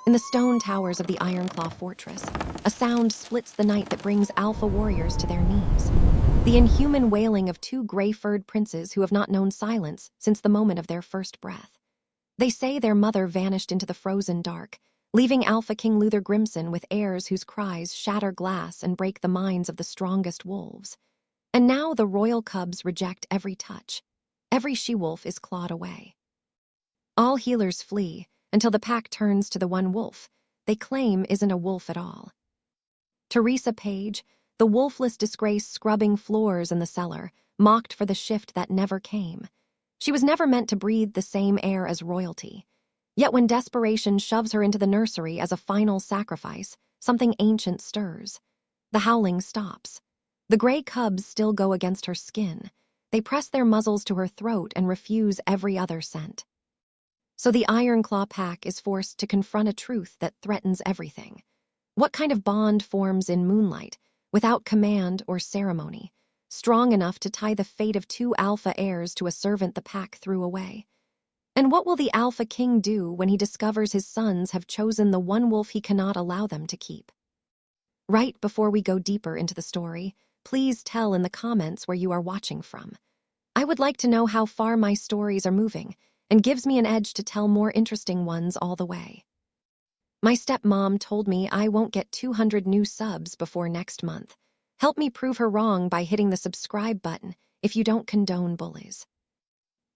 In the stone towers of the Ironclaw fortress, a sound splits the night that brings alpha warriors to their knees. The inhuman wailing of two gray-furred princes who have not known silence since the moment of their first breath. They say their mother vanished into the frozen dark, leaving Alpha King Luther Grimson with heirs whose cries shatter glass and break the minds of the strongest wolves. And now the royal cubs reject every touch. Every she-wolf is clawed away. All healers flee until the pack turns to the one wolf they claim isn't a wolf at all. Teresa Page, the wolfless disgrace scrubbing floors in the cellar, mocked for the shift that never came. She was never meant to breathe the same air as royalty. Yet when desperation shoves her into the nursery as a final sacrifice, something ancient stirs. The howling stops. The gray cubs still go against her skin. They press their muzzles to her throat and refuse every other scent. So the Ironclaw pack is forced to confront a truth that threatens everything. What kind of bond forms in moonlight, without command or ceremony, strong enough to tie the fate of two alpha heirs to a servant the pack threw away? And what will the Alpha King do when he discovers his sons have chosen the one wolf he cannot allow them to keep? Right before we go deeper into the story, please tell in the comments where you are watching from. I would like to know how far my stories are moving, and gives me an edge to tell more interesting ones all the way. My stepmom told me I won't get 200 new subs before next month. Help me prove her wrong by hitting the subscribe button if you don't condone bullies.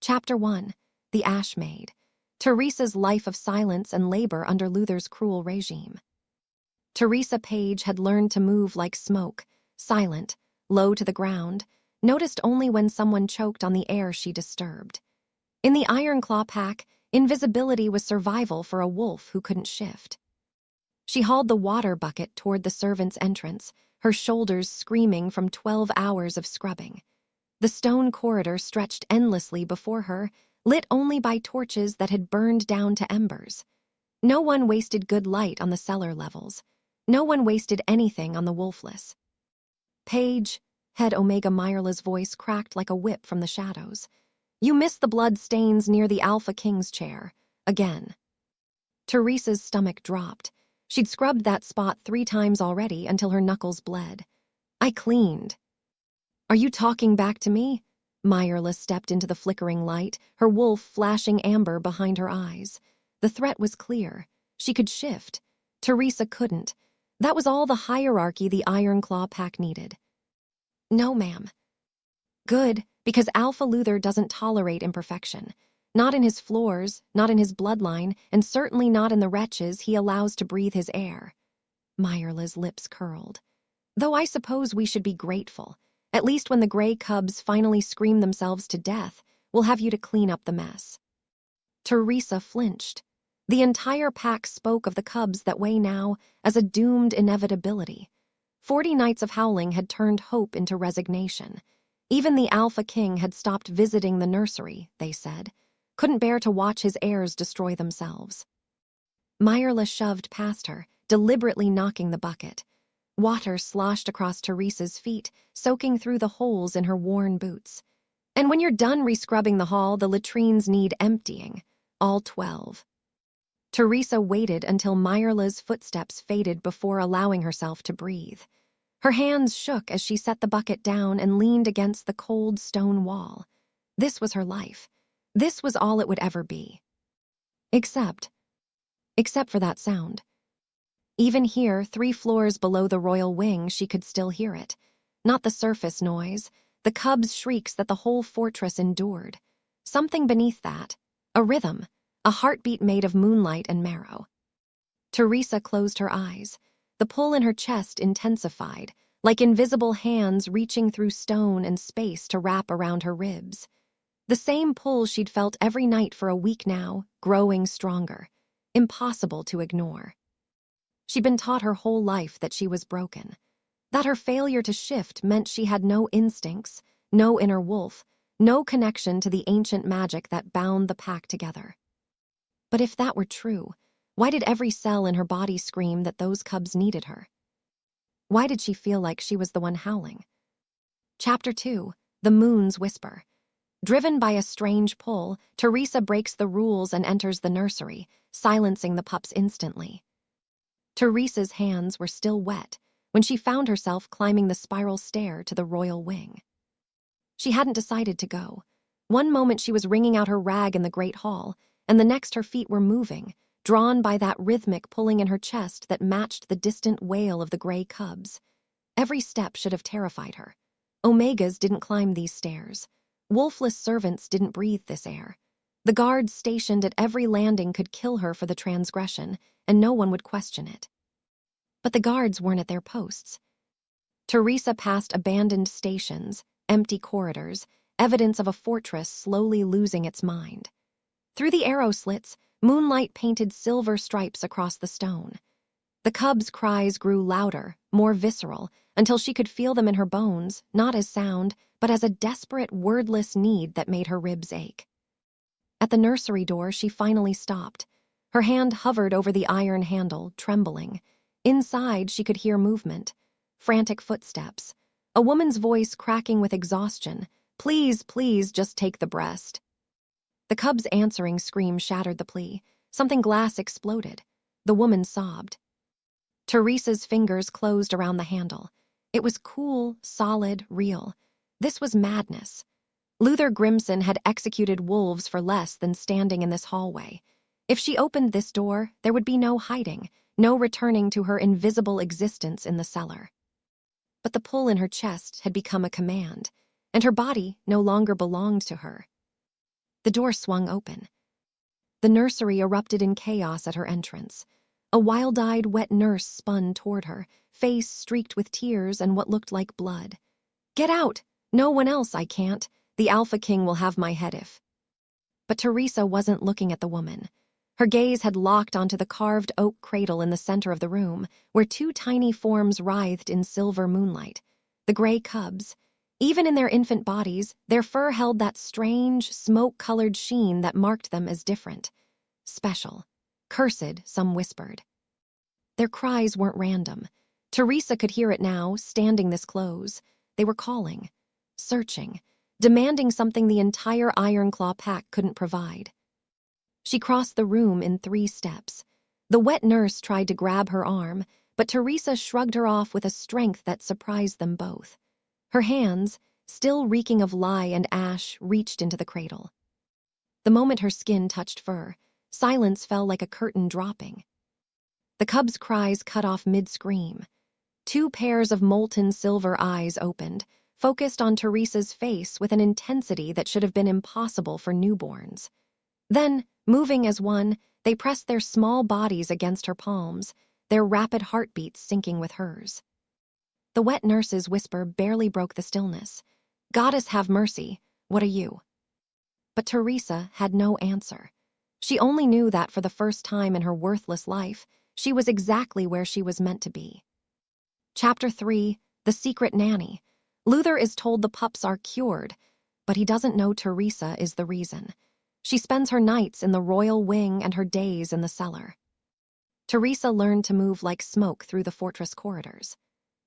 Chapter 1. The Ash Maid. Teresa's life of silence and labor under Luther's cruel regime. Teresa Page had learned to move like smoke, silent, low to the ground, noticed only when someone choked on the air she disturbed. In the Ironclaw pack, invisibility was survival for a wolf who couldn't shift. She hauled the water bucket toward the servant's entrance, her shoulders screaming from 12 hours of scrubbing. The stone corridor stretched endlessly before her, lit only by torches that had burned down to embers. No one wasted good light on the cellar levels. No one wasted anything on the wolfless. Page, Head Omega Myrla's voice cracked like a whip from the shadows. You missed the blood stains near the Alpha King's chair. Again. Teresa's stomach dropped. She'd scrubbed that spot 3 times already until her knuckles bled. I cleaned. Are you talking back to me? Myrla stepped into the flickering light, her wolf flashing amber behind her eyes. The threat was clear. She could shift. Teresa couldn't. That was all the hierarchy the Ironclaw pack needed. No, ma'am. Good, because Alpha Luther doesn't tolerate imperfection. Not in his floors, not in his bloodline, and certainly not in the wretches he allows to breathe his air. Myrla's lips curled. Though I suppose we should be grateful. At least when the gray cubs finally scream themselves to death, we'll have you to clean up the mess. Teresa flinched. The entire pack spoke of the cubs that way now as a doomed inevitability. 40 nights of howling had turned hope into resignation. Even the Alpha King had stopped visiting the nursery, they said. Couldn't bear to watch his heirs destroy themselves. Myrla shoved past her, deliberately knocking the bucket. Water sloshed across Teresa's feet, soaking through the holes in her worn boots. And when you're done rescrubbing the hall, the latrines need emptying. All 12. Teresa waited until Myrla's footsteps faded before allowing herself to breathe. Her hands shook as she set the bucket down and leaned against the cold stone wall. This was her life. This was all it would ever be. Except for that sound. Even here, 3 floors below the royal wing, she could still hear it. Not the surface noise, the cubs' shrieks that the whole fortress endured. Something beneath that. A rhythm, a heartbeat made of moonlight and marrow. Teresa closed her eyes. The pull in her chest intensified, like invisible hands reaching through stone and space to wrap around her ribs. The same pull she'd felt every night for a week now, growing stronger. Impossible to ignore. She'd been taught her whole life that she was broken. That her failure to shift meant she had no instincts, no inner wolf, no connection to the ancient magic that bound the pack together. But if that were true, why did every cell in her body scream that those cubs needed her? Why did she feel like she was the one howling? Chapter 2. The Moon's Whisper. Driven by a strange pull, Teresa breaks the rules and enters the nursery, silencing the pups instantly. Teresa's hands were still wet when she found herself climbing the spiral stair to the royal wing. She hadn't decided to go. One moment she was wringing out her rag in the great hall, and the next her feet were moving, drawn by that rhythmic pulling in her chest that matched the distant wail of the gray cubs. Every step should have terrified her. Omegas didn't climb these stairs. Wolfless servants didn't breathe this air. The guards stationed at every landing could kill her for the transgression, and no one would question it. But the guards weren't at their posts. Teresa passed abandoned stations, empty corridors, evidence of a fortress slowly losing its mind. Through the arrow slits, moonlight painted silver stripes across the stone. The cubs' cries grew louder, more visceral, until she could feel them in her bones, not as sound, but as a desperate, wordless need that made her ribs ache. At the nursery door, she finally stopped. Her hand hovered over the iron handle, trembling. Inside, she could hear movement, frantic footsteps, a woman's voice cracking with exhaustion. "Please, please, just take the breast." The cub's answering scream shattered the plea. Something glass exploded. The woman sobbed. Teresa's fingers closed around the handle. It was cool, solid, real. This was madness. Luther Grimson had executed wolves for less than standing in this hallway. If she opened this door, there would be no hiding, no returning to her invisible existence in the cellar. But the pull in her chest had become a command, and her body no longer belonged to her. The door swung open. The nursery erupted in chaos at her entrance. A wild-eyed, wet nurse spun toward her, face streaked with tears and what looked like blood. "Get out! No one else, I can't. The Alpha King will have my head if..." But Teresa wasn't looking at the woman. Her gaze had locked onto the carved oak cradle in the center of the room, where two tiny forms writhed in silver moonlight. The gray cubs. Even in their infant bodies, their fur held that strange, smoke-colored sheen that marked them as different. Special. Cursed, some whispered. Their cries weren't random. Teresa could hear it now, standing this close. They were calling, searching, demanding something the entire Ironclaw pack couldn't provide. She crossed the room in 3 steps. The wet nurse tried to grab her arm, but Teresa shrugged her off with a strength that surprised them both. Her hands, still reeking of lye and ash, reached into the cradle. The moment her skin touched fur, silence fell like a curtain dropping. The cub's cries cut off mid-scream. 2 pairs of molten silver eyes opened, focused on Teresa's face with an intensity that should have been impossible for newborns. Then, moving as one, they pressed their small bodies against her palms, their rapid heartbeats syncing with hers. The wet nurse's whisper barely broke the stillness. "Goddess have mercy, what are you?" But Teresa had no answer. She only knew that for the first time in her worthless life, she was exactly where she was meant to be. Chapter 3, The Secret Nanny. Luther is told the pups are cured, but he doesn't know Teresa is the reason. She spends her nights in the royal wing and her days in the cellar. Teresa learned to move like smoke through the fortress corridors.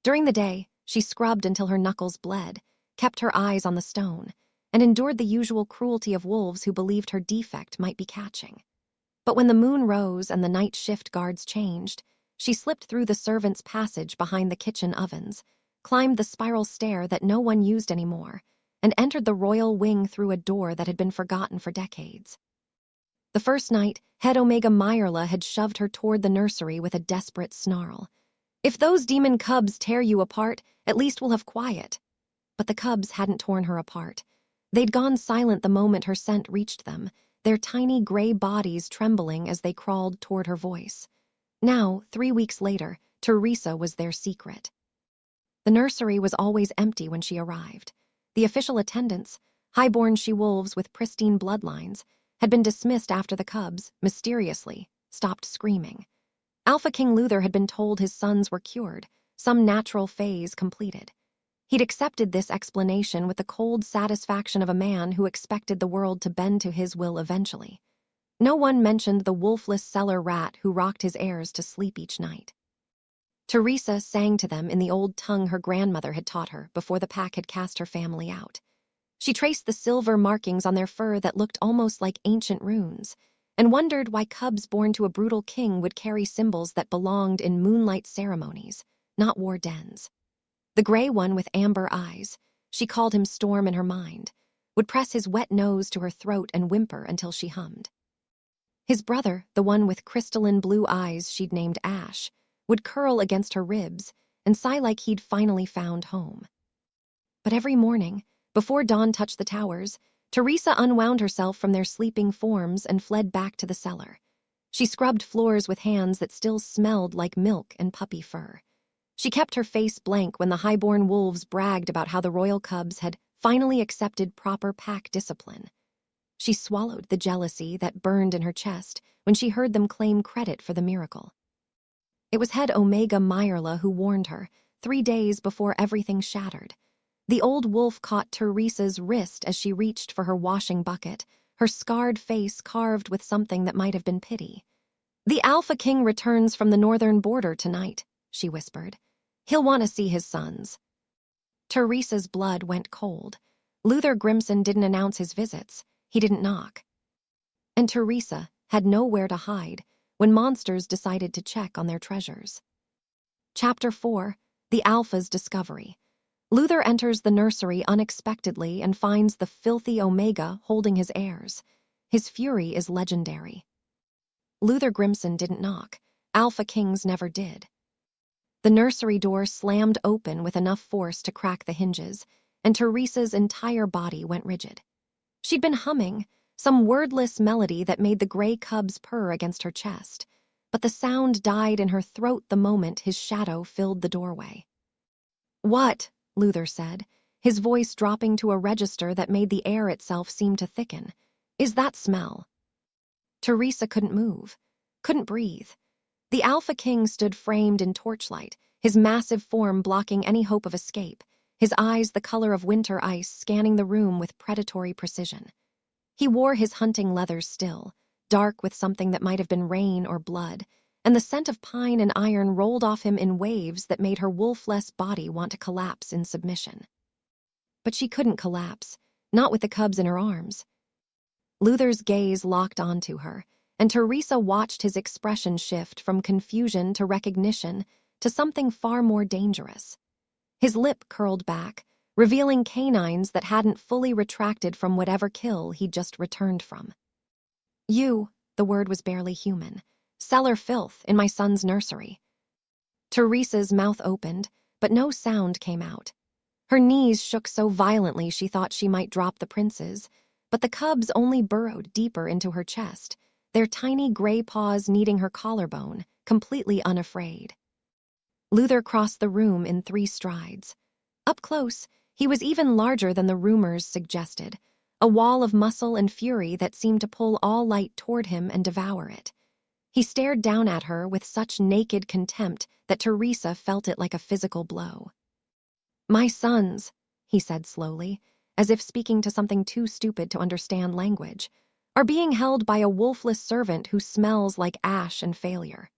During the day, she scrubbed until her knuckles bled, kept her eyes on the stone, and endured the usual cruelty of wolves who believed her defect might be catching. But when the moon rose and the night shift guards changed, she slipped through the servants' passage behind the kitchen ovens, climbed the spiral stair that no one used anymore, and entered the royal wing through a door that had been forgotten for decades. The first night, head Omega Meyerla had shoved her toward the nursery with a desperate snarl. "If those demon cubs tear you apart, at least we'll have quiet." But the cubs hadn't torn her apart. They'd gone silent the moment her scent reached them, their tiny gray bodies trembling as they crawled toward her voice. Now, 3 weeks later, Teresa was their secret. The nursery was always empty when she arrived. The official attendants, highborn she-wolves with pristine bloodlines, had been dismissed after the cubs, mysteriously, stopped screaming. Alpha King Luther had been told his sons were cured, some natural phase completed. He'd accepted this explanation with the cold satisfaction of a man who expected the world to bend to his will eventually. No one mentioned the wolfless cellar rat who rocked his heirs to sleep each night. Teresa sang to them in the old tongue her grandmother had taught her before the pack had cast her family out. She traced the silver markings on their fur that looked almost like ancient runes, and wondered why cubs born to a brutal king would carry symbols that belonged in moonlight ceremonies, not war dens. The gray one with amber eyes, she called him Storm in her mind, would press his wet nose to her throat and whimper until she hummed. His brother, the one with crystalline blue eyes she'd named Ash, would curl against her ribs and sigh like he'd finally found home. But every morning, before dawn touched the towers, Teresa unwound herself from their sleeping forms and fled back to the cellar. She scrubbed floors with hands that still smelled like milk and puppy fur. She kept her face blank when the highborn wolves bragged about how the royal cubs had finally accepted proper pack discipline. She swallowed the jealousy that burned in her chest when she heard them claim credit for the miracle. It was head Omega Myrla who warned her, 3 days before everything shattered. The old wolf caught Teresa's wrist as she reached for her washing bucket, her scarred face carved with something that might have been pity. "The Alpha King returns from the northern border tonight," she whispered. "He'll want to see his sons." Teresa's blood went cold. Luther Grimson didn't announce his visits. He didn't knock. And Teresa had nowhere to hide when monsters decided to check on their treasures. Chapter 4: The Alpha's Discovery. Luther enters the nursery unexpectedly and finds the filthy Omega holding his heirs. His fury is legendary. Luther Grimson didn't knock. Alpha Kings never did. The nursery door slammed open with enough force to crack the hinges, and Teresa's entire body went rigid. She'd been humming, some wordless melody that made the gray cubs purr against her chest, but the sound died in her throat the moment his shadow filled the doorway. "What?" Luther said, his voice dropping to a register that made the air itself seem to thicken. "Is that smell?" Teresa couldn't move, couldn't breathe. The Alpha King stood framed in torchlight, his massive form blocking any hope of escape, his eyes the color of winter ice scanning the room with predatory precision. He wore his hunting leathers still, dark with something that might have been rain or blood, and the scent of pine and iron rolled off him in waves that made her wolfless body want to collapse in submission. But she couldn't collapse, not with the cubs in her arms. Luther's gaze locked onto her, and Teresa watched his expression shift from confusion to recognition to something far more dangerous. His lip curled back, revealing canines that hadn't fully retracted from whatever kill he'd just returned from. "You," the word was barely human, "cellar filth in my son's nursery." Teresa's mouth opened, but no sound came out. Her knees shook so violently she thought she might drop the princes, but the cubs only burrowed deeper into her chest, their tiny gray paws kneading her collarbone, completely unafraid. Luther crossed the room in 3 strides. Up close, he was even larger than the rumors suggested, a wall of muscle and fury that seemed to pull all light toward him and devour it. He stared down at her with such naked contempt that Teresa felt it like a physical blow. "My sons," he said slowly, as if speaking to something too stupid to understand language, "are being held by a wolfless servant who smells like ash and failure."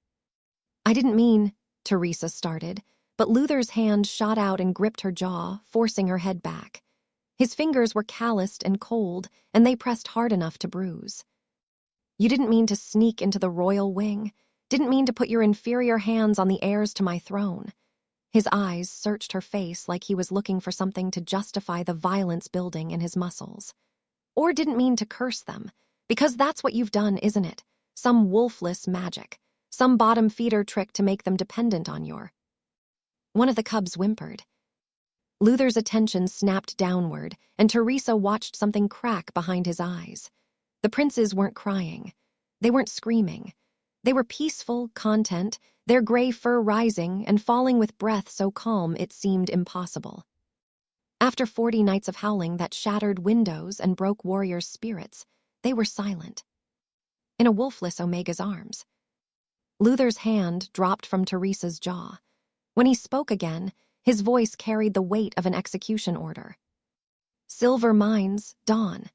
"I didn't mean," Teresa started, but Luther's hand shot out and gripped her jaw, forcing her head back. His fingers were calloused and cold, and they pressed hard enough to bruise. "You didn't mean to sneak into the royal wing, didn't mean to put your inferior hands on the heirs to my throne." His eyes searched her face like he was looking for something to justify the violence building in his muscles. "Or didn't mean to curse them, because that's what you've done, isn't it? Some wolfless magic, some bottom feeder trick to make them dependent on your—" One of the cubs whimpered. Luther's attention snapped downward, and Teresa watched something crack behind his eyes. The princes weren't crying. They weren't screaming. They were peaceful, content, their gray fur rising and falling with breath so calm it seemed impossible. After 40 nights of howling that shattered windows and broke warriors' spirits, they were silent. In a wolfless Omega's arms. Luther's hand dropped from Teresa's jaw. When he spoke again, his voice carried the weight of an execution order. "Silver Mines, Dawn."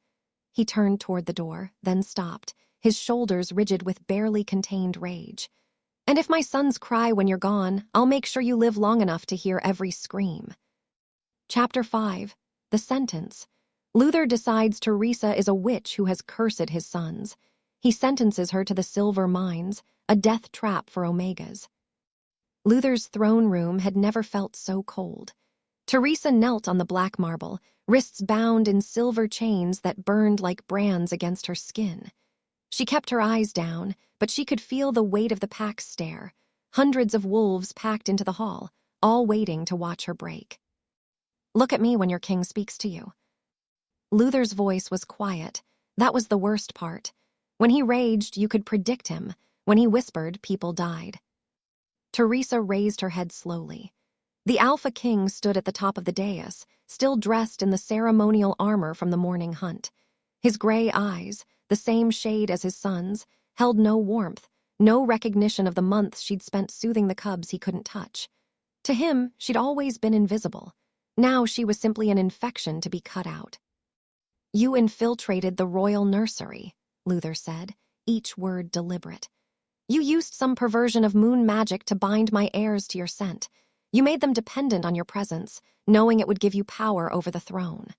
He turned toward the door, then stopped, his shoulders rigid with barely contained rage. "And if my sons cry when you're gone, I'll make sure you live long enough to hear every scream." Chapter 5: The Sentence. Luther decides Teresa is a witch who has cursed his sons. He sentences her to the silver mines, a death trap for Omegas. Luther's throne room had never felt so cold. Teresa knelt on the black marble, wrists bound in silver chains that burned like brands against her skin. She kept her eyes down, but she could feel the weight of the pack's stare. Hundreds of wolves packed into the hall, all waiting to watch her break. "Look at me when your king speaks to you." Luther's voice was quiet. That was the worst part. When he raged, you could predict him. When he whispered, people died. Teresa raised her head slowly. The Alpha King stood at the top of the dais, still dressed in the ceremonial armor from the morning hunt. His gray eyes, the same shade as his son's, held no warmth, no recognition of the months she'd spent soothing the cubs he couldn't touch. To him, she'd always been invisible. Now she was simply an infection to be cut out. "You infiltrated the royal nursery," Luther said, each word deliberate. "You used some perversion of moon magic to bind my heirs to your scent. You made them dependent on your presence, knowing it would give you power over the throne."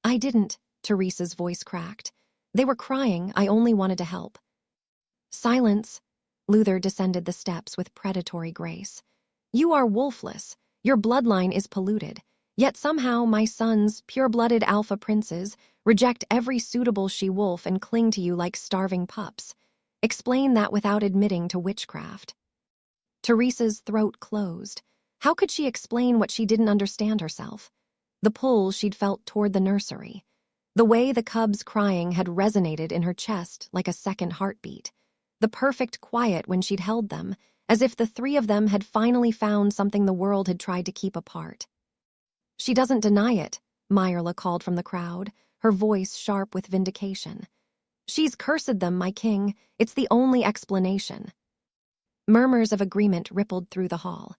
"I didn't," Teresa's voice cracked. "They were crying. I only wanted to help." "Silence." Luther descended the steps with predatory grace. "You are wolfless. Your bloodline is polluted. Yet somehow my sons, pure-blooded alpha princes, reject every suitable she-wolf and cling to you like starving pups. Explain that without admitting to witchcraft." Teresa's throat closed. How could she explain what she didn't understand herself? The pull she'd felt toward the nursery. The way the cubs' crying had resonated in her chest like a second heartbeat. The perfect quiet when she'd held them, as if the three of them had finally found something the world had tried to keep apart. "She doesn't deny it," Myrla called from the crowd, her voice sharp with vindication. "She's cursed them, my king. It's the only explanation." Murmurs of agreement rippled through the hall.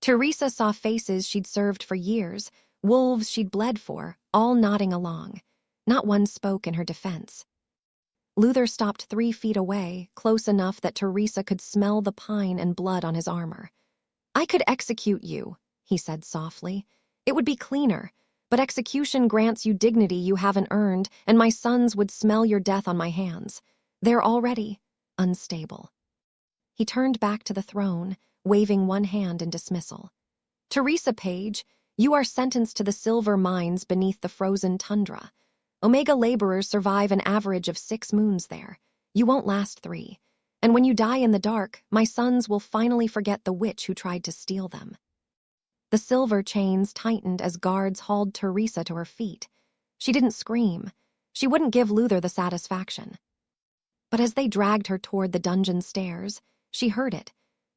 Teresa saw faces she'd served for years, wolves she'd bled for, all nodding along. Not one spoke in her defense. Luther stopped 3 feet away, close enough that Teresa could smell the pine and blood on his armor. "I could execute you," he said softly. "It would be cleaner, but execution grants you dignity you haven't earned, and my sons would smell your death on my hands. They're already unstable." He turned back to the throne, waving one hand in dismissal. "Teresa Page, you are sentenced to the silver mines beneath the frozen tundra. Omega laborers survive an average of 6 moons there. You won't last 3. And when you die in the dark, my sons will finally forget the witch who tried to steal them." The silver chains tightened as guards hauled Teresa to her feet. She didn't scream. She wouldn't give Luther the satisfaction. But as they dragged her toward the dungeon stairs, she heard it,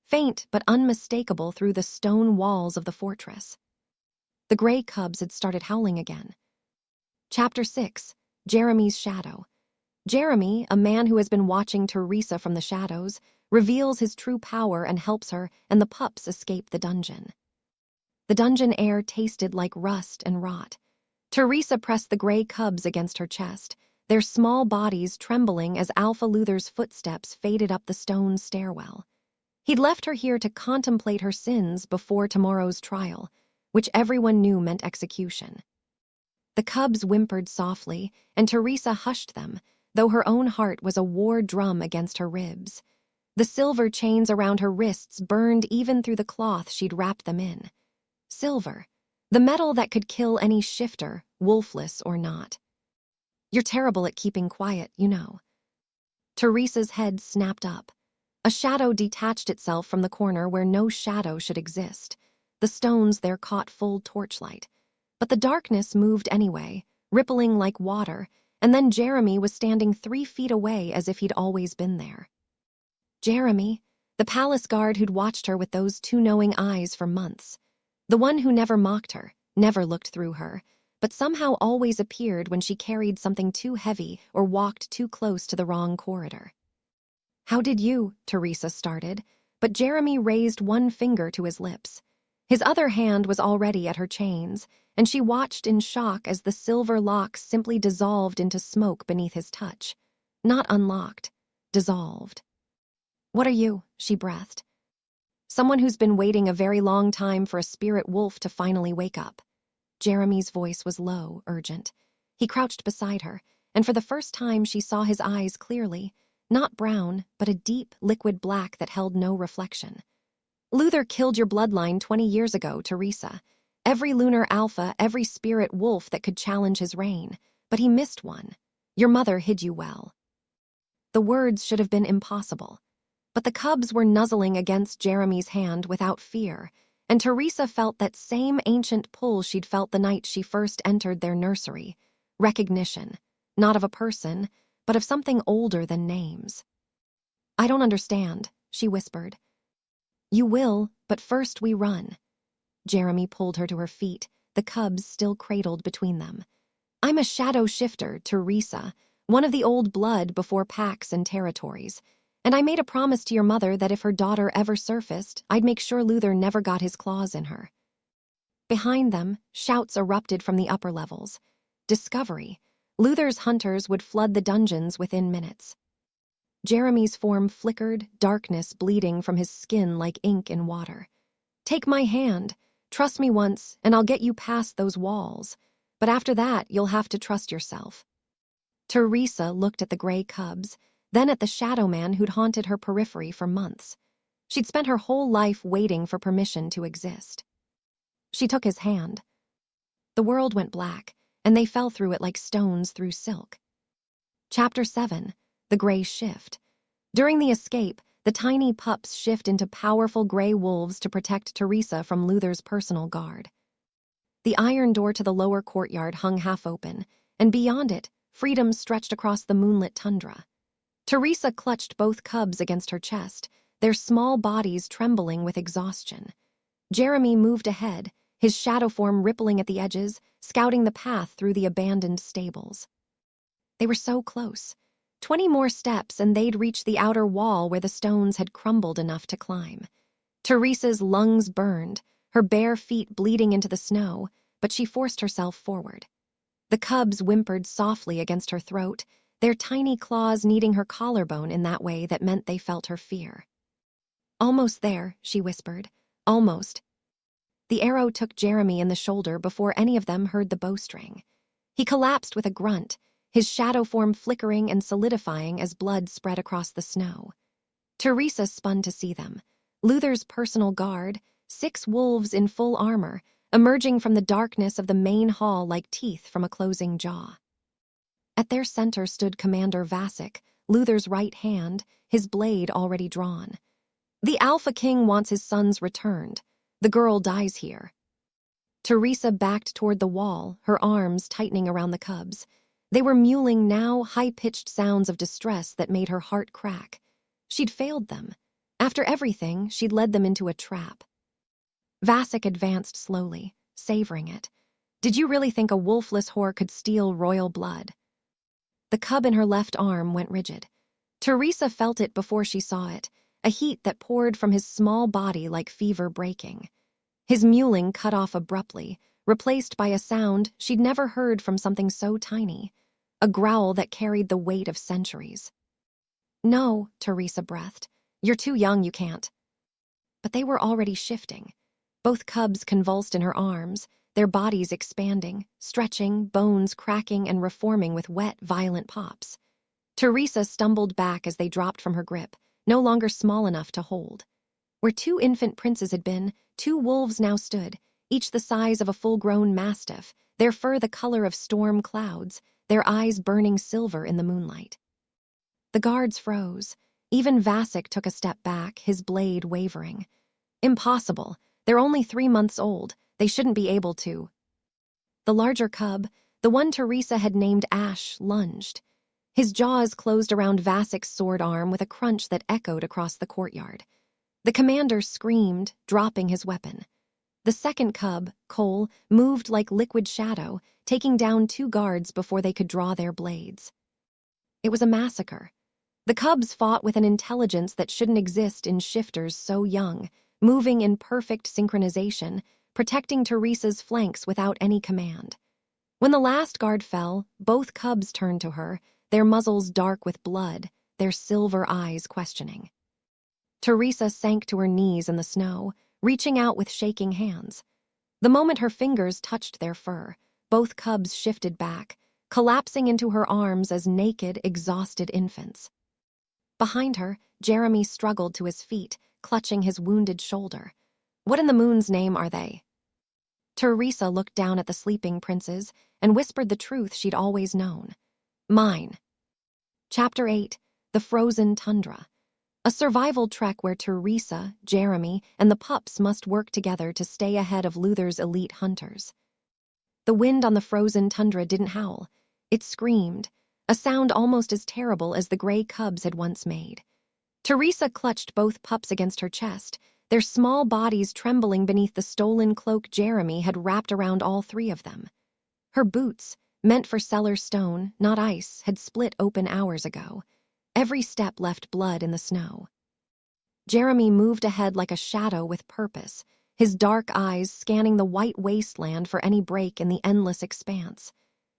faint but unmistakable through the stone walls of the fortress. The gray cubs had started howling again. Chapter 6, Jeremy's Shadow. Jeremy, a man who has been watching Teresa from the shadows, reveals his true power and helps her and the pups escape the dungeon. The dungeon air tasted like rust and rot. Teresa pressed the gray cubs against her chest, their small bodies trembling as Alpha Luther's footsteps faded up the stone stairwell. He'd left her here to contemplate her sins before tomorrow's trial, which everyone knew meant execution. The cubs whimpered softly, and Teresa hushed them, though her own heart was a war drum against her ribs. The silver chains around her wrists burned even through the cloth she'd wrapped them in. Silver, the metal that could kill any shifter, wolfless or not. "You're terrible at keeping quiet, you know." Teresa's head snapped up. A shadow detached itself from the corner where no shadow should exist. The stones there caught full torchlight. But the darkness moved anyway, rippling like water, and then Jeremy was standing 3 feet away as if he'd always been there. Jeremy, the palace guard who'd watched her with those 2 knowing eyes for months. The one who never mocked her, never looked through her, but somehow always appeared when she carried something too heavy or walked too close to the wrong corridor. "How did you?" Teresa started, but Jeremy raised one finger to his lips. His other hand was already at her chains, and she watched in shock as the silver locks simply dissolved into smoke beneath his touch. Not unlocked, dissolved. "What are you?" she breathed. "Someone who's been waiting a very long time for a spirit wolf to finally wake up." Jeremy's voice was low, urgent. He crouched beside her, and for the first time she saw his eyes clearly, not brown, but a deep, liquid black that held no reflection. Luther killed your bloodline 20 years ago, Teresa. Every lunar alpha, every spirit wolf that could challenge his reign. But he missed one. Your mother hid you well. The words should have been impossible. But the cubs were nuzzling against Jeremy's hand without fear, and Teresa felt that same ancient pull she'd felt the night she first entered their nursery. Recognition, not of a person, but of something older than names. I don't understand, she whispered. You will, but first we run. Jeremy pulled her to her feet, the cubs still cradled between them. I'm a shadow shifter, Teresa, one of the old blood before packs and territories, and I made a promise to your mother that if her daughter ever surfaced, I'd make sure Luther never got his claws in her. Behind them, shouts erupted from the upper levels. Discovery. Luther's hunters would flood the dungeons within minutes. Jeremy's form flickered, darkness bleeding from his skin like ink in water. Take my hand. Trust me once, and I'll get you past those walls. But after that, you'll have to trust yourself. Teresa looked at the gray cubs, then at the shadow man who'd haunted her periphery for months. She'd spent her whole life waiting for permission to exist. She took his hand. The world went black, and they fell through it like stones through silk. Chapter 7. The Gray Shift. During the escape, the tiny pups shift into powerful gray wolves to protect Teresa from Luther's personal guard. The iron door to the lower courtyard hung half open, and beyond it, freedom stretched across the moonlit tundra. Teresa clutched both cubs against her chest, their small bodies trembling with exhaustion. Jeremy moved ahead, his shadow form rippling at the edges, scouting the path through the abandoned stables. They were so close. 20 more steps and they'd reach the outer wall where the stones had crumbled enough to climb. Teresa's lungs burned, her bare feet bleeding into the snow, but she forced herself forward. The cubs whimpered softly against her throat, their tiny claws kneading her collarbone in that way that meant they felt her fear. Almost there, she whispered. Almost. The arrow took Jeremy in the shoulder before any of them heard the bowstring. He collapsed with a grunt, his shadow form flickering and solidifying as blood spread across the snow. Teresa spun to see them. Luther's personal guard, 6 wolves in full armor, emerging from the darkness of the main hall like teeth from a closing jaw. At their center stood Commander Vasek, Luther's right hand, his blade already drawn. The Alpha King wants his sons returned. The girl dies here. Teresa backed toward the wall, her arms tightening around the cubs. They were mewling now, high-pitched sounds of distress that made her heart crack. She'd failed them. After everything, she'd led them into a trap. Vasek advanced slowly, savoring it. Did you really think a wolfless whore could steal royal blood? The cub in her left arm went rigid. Teresa felt it before she saw it, a heat that poured from his small body like fever breaking. His mewling cut off abruptly, replaced by a sound she'd never heard from something so tiny, a growl that carried the weight of centuries. No, Teresa breathed. You're too young, you can't. But they were already shifting. Both cubs convulsed in her arms, their bodies expanding, stretching, bones cracking and reforming with wet, violent pops. Teresa stumbled back as they dropped from her grip, no longer small enough to hold. Where 2 infant princes had been, 2 wolves now stood, each the size of a full-grown mastiff, their fur the color of storm clouds, their eyes burning silver in the moonlight. The guards froze. Even Vasek took a step back, his blade wavering. Impossible. They're only 3 months old. They shouldn't be able to. The larger cub, the one Teresa had named Ash, lunged. His jaws closed around Vasek's sword arm with a crunch that echoed across the courtyard. The commander screamed, dropping his weapon. The second cub, Cole, moved like liquid shadow, taking down 2 guards before they could draw their blades. It was a massacre. The cubs fought with an intelligence that shouldn't exist in shifters so young, moving in perfect synchronization, protecting Teresa's flanks without any command. When the last guard fell, both cubs turned to her, their muzzles dark with blood, their silver eyes questioning. Teresa sank to her knees in the snow, reaching out with shaking hands. The moment her fingers touched their fur, both cubs shifted back, collapsing into her arms as naked, exhausted infants. Behind her, Jeremy struggled to his feet, clutching his wounded shoulder. What in the moon's name are they? Teresa looked down at the sleeping princes and whispered the truth she'd always known. Mine. Chapter 8, The Frozen Tundra. A survival trek where Teresa, Jeremy, and the PUPS must work together to stay ahead of Luther's elite hunters. The wind on the frozen tundra didn't howl. It screamed, a sound almost as terrible as the gray cubs had once made. Teresa clutched both PUPS against her chest, their small bodies trembling beneath the stolen cloak Jeremy had wrapped around all three of them. Her boots, meant for cellar stone, not ice, had split open hours ago. Every step left blood in the snow. Jeremy moved ahead like a shadow with purpose, his dark eyes scanning the white wasteland for any break in the endless expanse.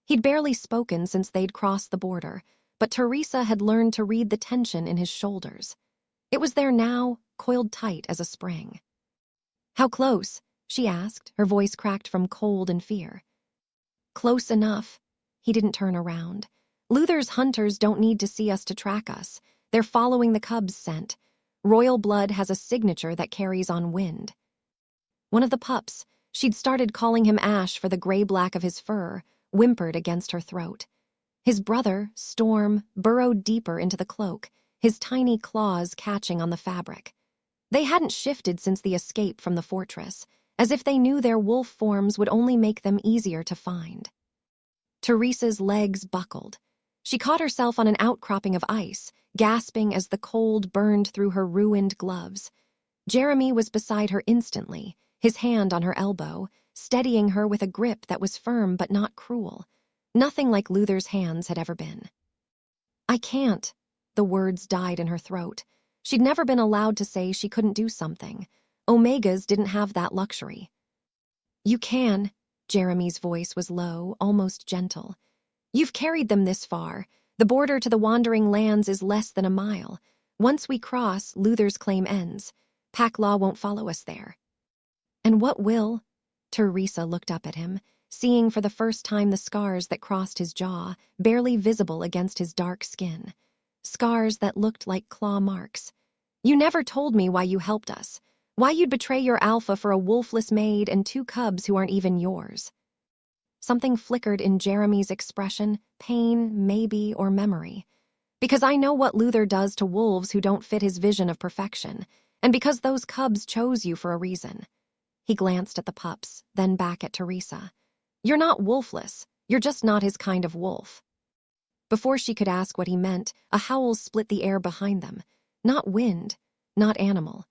He'd barely spoken since they'd crossed the border, but Teresa had learned to read the tension in his shoulders. It was there now, coiled tight as a spring. How close? She asked, her voice cracked from cold and fear. Close enough. He didn't turn around. Luther's hunters don't need to see us to track us. They're following the cub's scent. Royal blood has a signature that carries on wind. One of the PUPS, she'd started calling him Ash for the gray-black of his fur, whimpered against her throat. His brother, Storm, burrowed deeper into the cloak, his tiny claws catching on the fabric. They hadn't shifted since the escape from the fortress, as if they knew their wolf forms would only make them easier to find. Teresa's legs buckled. She caught herself on an outcropping of ice, gasping as the cold burned through her ruined gloves. Jeremy was beside her instantly, his hand on her elbow, steadying her with a grip that was firm but not cruel. Nothing like Luther's hands had ever been. I can't. The words died in her throat. She'd never been allowed to say she couldn't do something. Omegas didn't have that luxury. You can. Jeremy's voice was low, almost gentle. You've carried them this far. The border to the wandering lands is less than a mile. Once we cross, Luther's claim ends. Pack law won't follow us there. And what will? Teresa looked up at him, seeing for the first time the scars that crossed his jaw, barely visible against his dark skin. Scars that looked like claw marks. You never told me why you helped us. Why you'd betray your alpha for a wolfless maid and two cubs who aren't even yours. Something flickered in Jeremy's expression, pain, maybe, or memory. Because I know what Luther does to wolves who don't fit his vision of perfection, and because those cubs chose you for a reason. He glanced at the PUPS, then back at Teresa. You're not wolfless, you're just not his kind of wolf. Before she could ask what he meant, a howl split the air behind them. Not wind, not animal.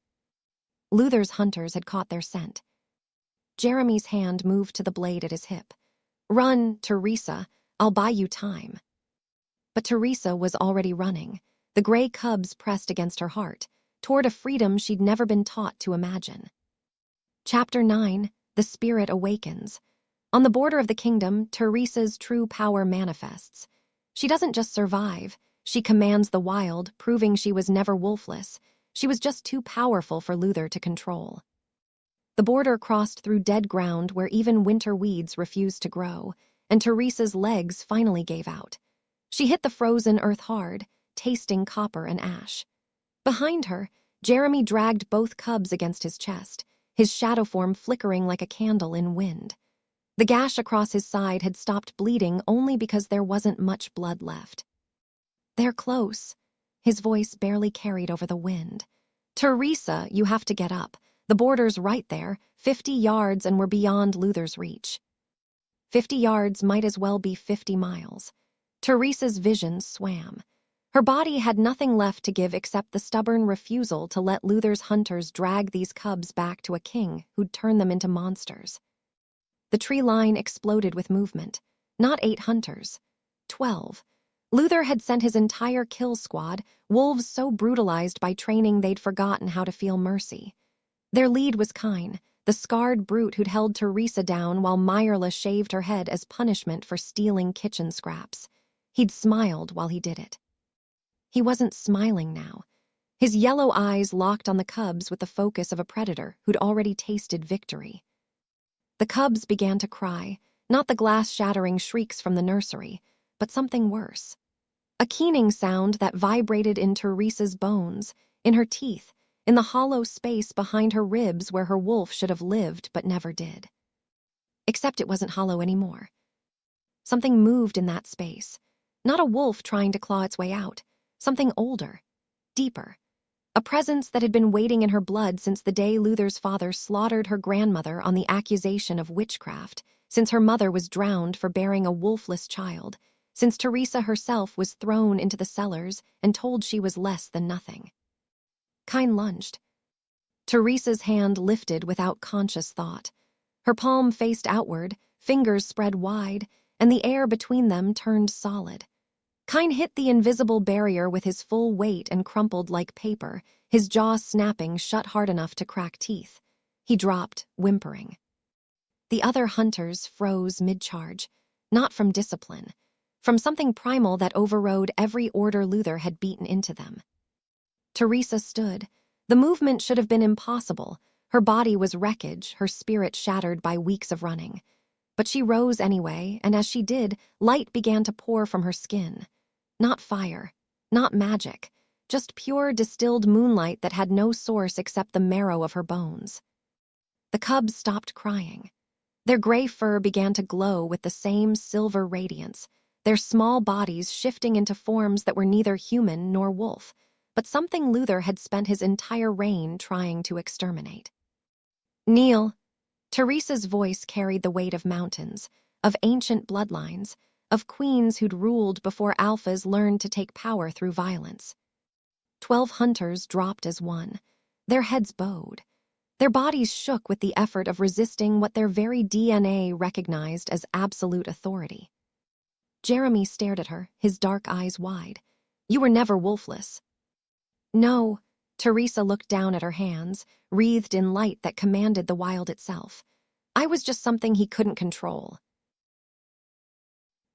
Luther's hunters had caught their scent. Jeremy's hand moved to the blade at his hip. Run, Teresa, I'll buy you time. But Teresa was already running, the gray cubs pressed against her heart, toward a freedom she'd never been taught to imagine. Chapter 9, The Spirit Awakens. On the border of the kingdom, Teresa's true power manifests. She doesn't just survive, she commands the wild, proving she was never wolfless. She was just too powerful for Luther to control. The border crossed through dead ground where even winter weeds refused to grow, and Teresa's legs finally gave out. She hit the frozen earth hard, tasting copper and ash. Behind her, Jeremy dragged both cubs against his chest, his shadow form flickering like a candle in wind. The gash across his side had stopped bleeding only because there wasn't much blood left. They're close. His voice barely carried over the wind. Teresa, you have to get up. The border's right there, 50 yards, and we're beyond Luther's reach. 50 yards might as well be 50 miles. Teresa's vision swam. Her body had nothing left to give except the stubborn refusal to let Luther's hunters drag these cubs back to a king who'd turn them into monsters. The tree line exploded with movement. Not 8 hunters. 12. Luther had sent his entire kill squad, wolves so brutalized by training they'd forgotten how to feel mercy. Their lead was Kine, the scarred brute who'd held Teresa down while Myrla shaved her head as punishment for stealing kitchen scraps. He'd smiled while he did it. He wasn't smiling now. His yellow eyes locked on the cubs with the focus of a predator who'd already tasted victory. The cubs began to cry, not the glass-shattering shrieks from the nursery, but something worse. A keening sound that vibrated in Teresa's bones, in her teeth, in the hollow space behind her ribs where her wolf should have lived but never did. Except it wasn't hollow anymore. Something moved in that space. Not a wolf trying to claw its way out. Something older, deeper. A presence that had been waiting in her blood since the day Luther's father slaughtered her grandmother on the accusation of witchcraft, since her mother was drowned for bearing a wolfless child, since Teresa herself was thrown into the cellars and told she was less than nothing. Kyne lunged. Teresa's hand lifted without conscious thought. Her palm faced outward, fingers spread wide, and the air between them turned solid. Kyne hit the invisible barrier with his full weight and crumpled like paper, his jaw snapping shut hard enough to crack teeth. He dropped, whimpering. The other hunters froze mid-charge, not from discipline, from something primal that overrode every order Luther had beaten into them. Teresa stood. The movement should have been impossible. Her body was wreckage, her spirit shattered by weeks of running. But she rose anyway, and as she did, light began to pour from her skin. Not fire, not magic, just pure distilled moonlight that had no source except the marrow of her bones. The cubs stopped crying. Their gray fur began to glow with the same silver radiance, their small bodies shifting into forms that were neither human nor wolf, but something Luther had spent his entire reign trying to exterminate. "Kneel." Teresa's voice carried the weight of mountains, of ancient bloodlines, of queens who'd ruled before alphas learned to take power through violence. 12 hunters dropped as one, their heads bowed. Their bodies shook with the effort of resisting what their very DNA recognized as absolute authority. Jeremy stared at her, his dark eyes wide. "You were never wolfless." "No." Teresa looked down at her hands, wreathed in light that commanded the wild itself. "I was just something he couldn't control."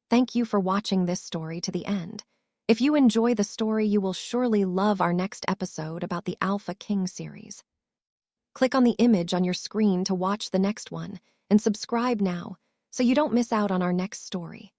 Thank you for watching this story to the end. If you enjoy the story, you will surely love our next episode about the Alpha King series. Click on the image on your screen to watch the next one, and subscribe now so you don't miss out on our next story.